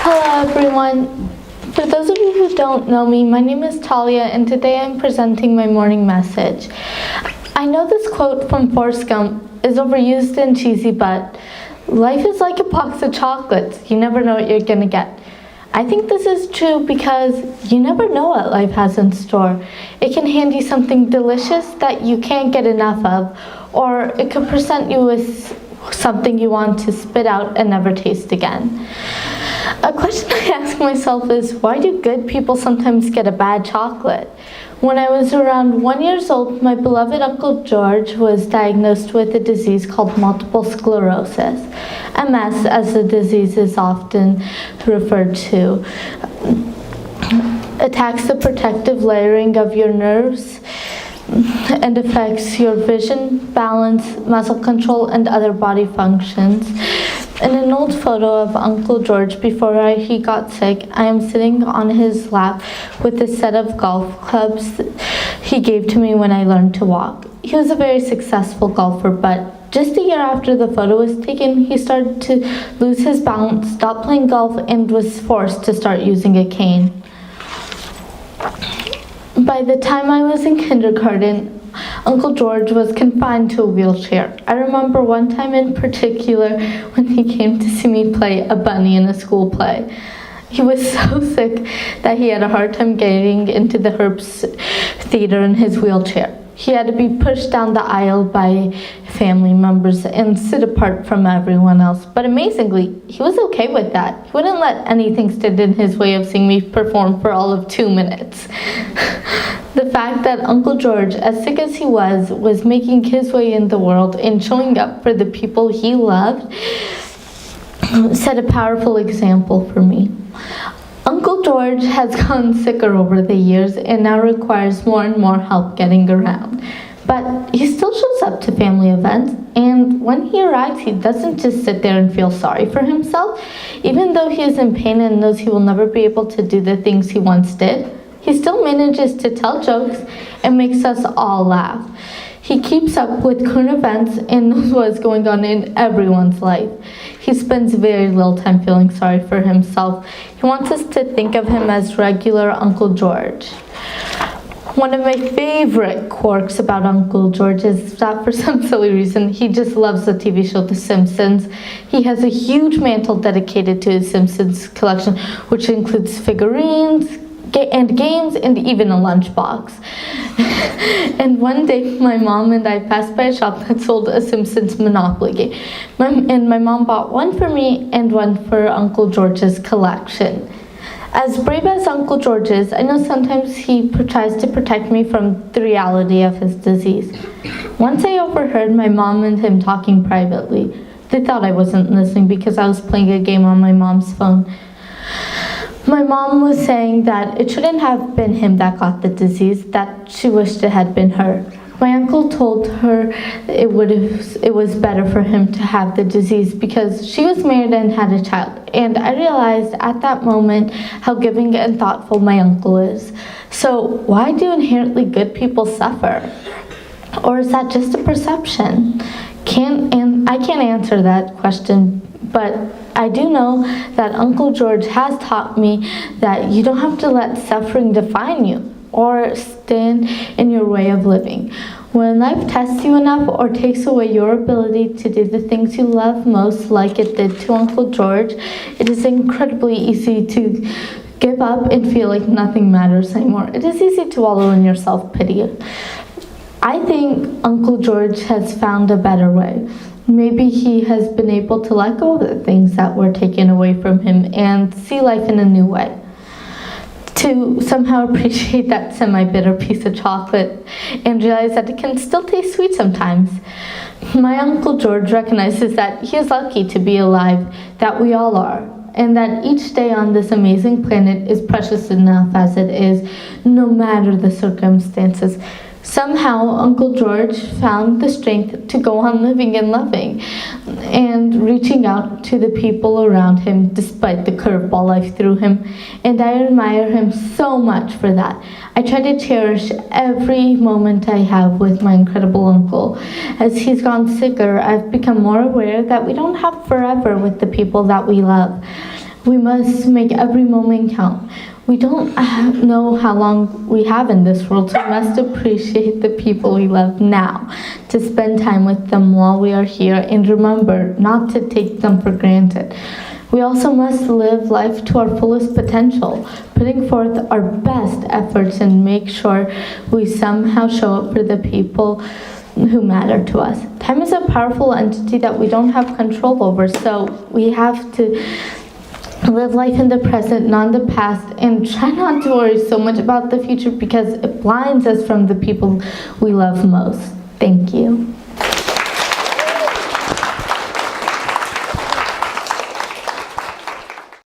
Hello everyone. For those of you who don't know me, my name is Thalia and today I'm presenting my morning message. I know this quote from Forrest Gump is overused and cheesy, but life is like a box of chocolates. You never know what you're gonna get. I think this is true because you never know what life has in store. It can hand you something delicious that you can't get enough of, or it could present you with something you want to spit out and never taste again. A question I ask myself is, why do good people sometimes get a bad chocolate? When I was around 1 year old, my beloved Uncle George was diagnosed with a disease called multiple sclerosis, MS as the disease is often referred to. Attacks the protective layering of your nerves and affects your vision, balance, muscle control, and other body functions. In an old photo of Uncle George before he got sick, I am sitting on his lap with a set of golf clubs he gave to me when I learned to walk. He was a very successful golfer, but just a year after the photo was taken, he started to lose his balance, stopped playing golf, and was forced to start using a cane. By the time I was in kindergarten, Uncle George was confined to a wheelchair. I remember one time in particular when he came to see me play a bunny in a school play. He was so sick that he had a hard time getting into the Herbst Theater in his wheelchair. He had to be pushed down the aisle by family members and sit apart from everyone else. But amazingly, he was okay with that. He wouldn't let anything stand in his way of seeing me perform for all of 2 minutes. The fact that Uncle George, as sick as he was making his way in the world and showing up for the people he loved, set a powerful example for me. Uncle George has gotten sicker over the years and now requires more and more help getting around. But he still shows up to family events, and when he arrives, he doesn't just sit there and feel sorry for himself. Even though he is in pain and knows he will never be able to do the things he once did, he still manages to tell jokes and makes us all laugh. He keeps up with current events and knows what is going on in everyone's life. He spends very little time feeling sorry for himself. He wants us to think of him as regular Uncle George. One of my favorite quirks about Uncle George is that for some silly reason, he just loves the TV show The Simpsons. He has a huge mantle dedicated to his Simpsons collection, which includes figurines, and games, and even a lunchbox. And one day, my mom and I passed by a shop that sold a Simpsons Monopoly game. My mom bought one for me and one for Uncle George's collection. As brave as Uncle George is, I know sometimes he tries to protect me from the reality of his disease. Once I overheard my mom and him talking privately. They thought I wasn't listening because I was playing a game on my mom's phone. My mom was saying that it shouldn't have been him that got the disease, that she wished it had been her. My uncle told her it was better for him to have the disease because she was married and had a child. And I realized at that moment how giving and thoughtful my uncle is. So why do inherently good people suffer? Or is that just a perception? I can't answer that question, but I do know that Uncle George has taught me that you don't have to let suffering define you or stand in your way of living. When life tests you enough or takes away your ability to do the things you love most, like it did to Uncle George, it is incredibly easy to give up and feel like nothing matters anymore. It is easy to wallow in your self-pity. I think Uncle George has found a better way. Maybe he has been able to let go of the things that were taken away from him and see life in a new way. To somehow appreciate that semi-bitter piece of chocolate and realize that it can still taste sweet sometimes. My Uncle George recognizes that he is lucky to be alive, that we all are, and that each day on this amazing planet is precious enough as it is, no matter the circumstances. Somehow, Uncle George found the strength to go on living and loving and reaching out to the people around him despite the curveball life threw him. And I admire him so much for that. I try to cherish every moment I have with my incredible uncle. As he's gone sicker, I've become more aware that we don't have forever with the people that we love. We must make every moment count. We don't know how long we have in this world, so we must appreciate the people we love now, to spend time with them while we are here, and remember not to take them for granted. We also must live life to our fullest potential, putting forth our best efforts and make sure we somehow show up for the people who matter to us. Time is a powerful entity that we don't have control over, so we have to live life in the present, not the past, and try not to worry so much about the future because it blinds us from the people we love most. Thank you.